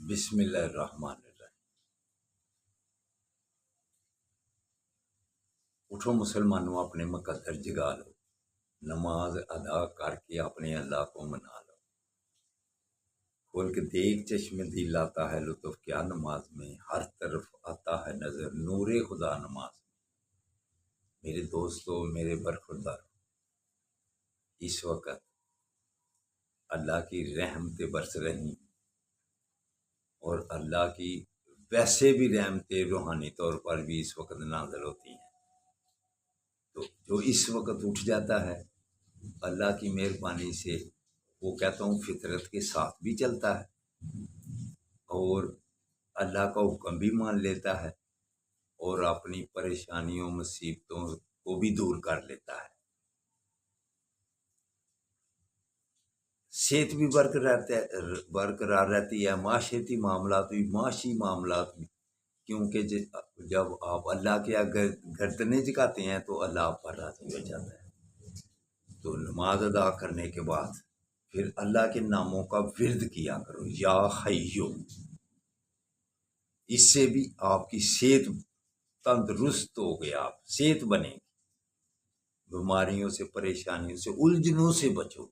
بسم اللہ الرحمن الرحیم۔ اٹھو مسلمانوں، اپنے مقدر جگا لو، نماز ادا کر کے اپنے اللہ کو منا لو۔ کھول کے دیکھ چشم دل آتا ہے لطف کیا نماز میں، ہر طرف آتا ہے نظر نور خدا نماز میں۔ میرے دوستو، میرے برخوردار، اس وقت اللہ کی رحمتیں برس رہی اور اللہ کی ویسے بھی رحمتیں روحانی طور پر بھی اس وقت نازل ہوتی ہیں۔ تو جو اس وقت اٹھ جاتا ہے اللہ کی مہربانی سے، وہ کہتا ہوں فطرت کے ساتھ بھی چلتا ہے اور اللہ کا حکم بھی مان لیتا ہے اور اپنی پریشانیوں مصیبتوں کو بھی دور کر لیتا ہے۔ صحت بھی برقرار رہتی ہے، معاشرتی معاملات بھی، کیونکہ جب آپ اللہ کے آگے گردنیں جھکاتے ہیں تو اللہ آپ پر راضی ہو جاتا ہے۔ تو نماز ادا کرنے کے بعد پھر اللہ کے ناموں کا ورد کیا کرو، یا حیو، اس سے بھی آپ کی صحت تندرست ہو گیا، آپ صحت بنے گی، بیماریوں سے، پریشانیوں سے، الجھنوں سے بچو۔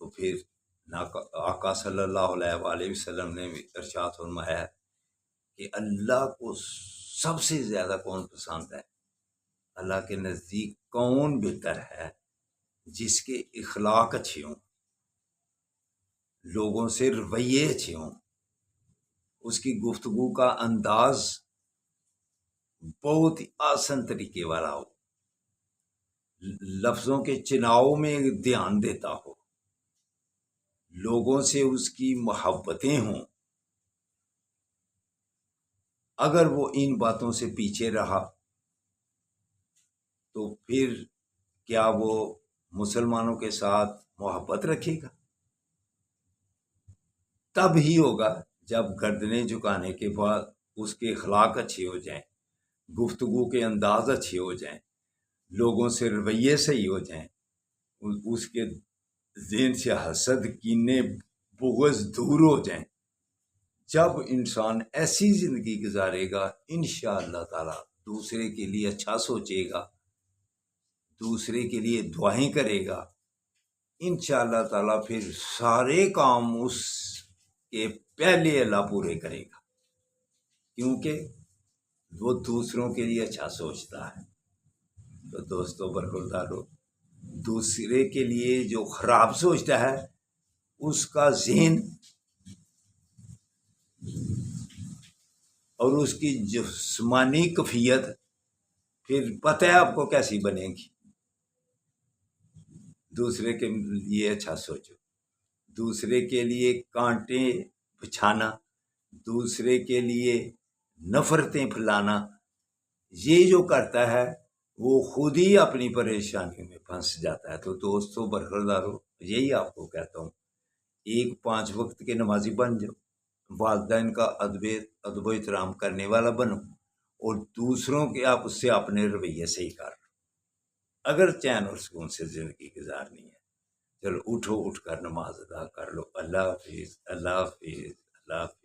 تو پھر آقا صلی اللہ علیہ وآلہ وسلم نے ارشاد فرمایا کہ اللہ کو سب سے زیادہ کون پسند ہے، اللہ کے نزدیک کون بہتر ہے، جس کے اخلاق اچھے ہوں، لوگوں سے رویے اچھے ہوں، اس کی گفتگو کا انداز بہت ہی آسن طریقے والا ہو، لفظوں کے چناؤ میں دھیان دیتا ہو، لوگوں سے اس کی محبتیں ہوں۔ اگر وہ ان باتوں سے پیچھے رہا تو پھر کیا وہ مسلمانوں کے ساتھ محبت رکھے گا؟ تب ہی ہوگا جب گردنیں جھکانے کے بعد اس کے اخلاق اچھے ہو جائیں، گفتگو کے انداز اچھے ہو جائیں، لوگوں سے رویے صحیح ہو جائیں، اس کے ذہن سے حسد، کینے، بغض دور ہو جائیں۔ جب انسان ایسی زندگی گزارے گا انشاءاللہ تعالی دوسرے کے لیے اچھا سوچے گا، دوسرے کے لیے دعائیں کرے گا، انشاءاللہ تعالی پھر سارے کام اس کے پہلے اللہ پورے کرے گا، کیونکہ وہ دوسروں کے لیے اچھا سوچتا ہے۔ تو دوستو برخوردارو، دوسرے کے لیے جو خراب سوچتا ہے اس کا ذہن اور اس کی جسمانی کیفیت پھر پتہ ہے آپ کو کیسی بنے گی۔ دوسرے کے لیے اچھا سوچو، دوسرے کے لیے کانٹے بچھانا، دوسرے کے لیے نفرتیں پھیلانا، یہ جو کرتا ہے وہ خود ہی اپنی پریشانیوں میں پھنس جاتا ہے۔ تو دوستو برخوردارو، یہی آپ کو کہتا ہوں، 5 وقت کے نمازی بن جاؤ، والدین کا ادب و احترام کرنے والا بنو، اور دوسروں کے آپ اس سے اپنے رویے سے ہی کر لو، اگر چین اور سکون سے زندگی گزارنی ہے۔ چلو اٹھو، اٹھ کر نماز ادا کر لو۔ اللہ حافظ، اللہ حافظ، اللہ حافظ۔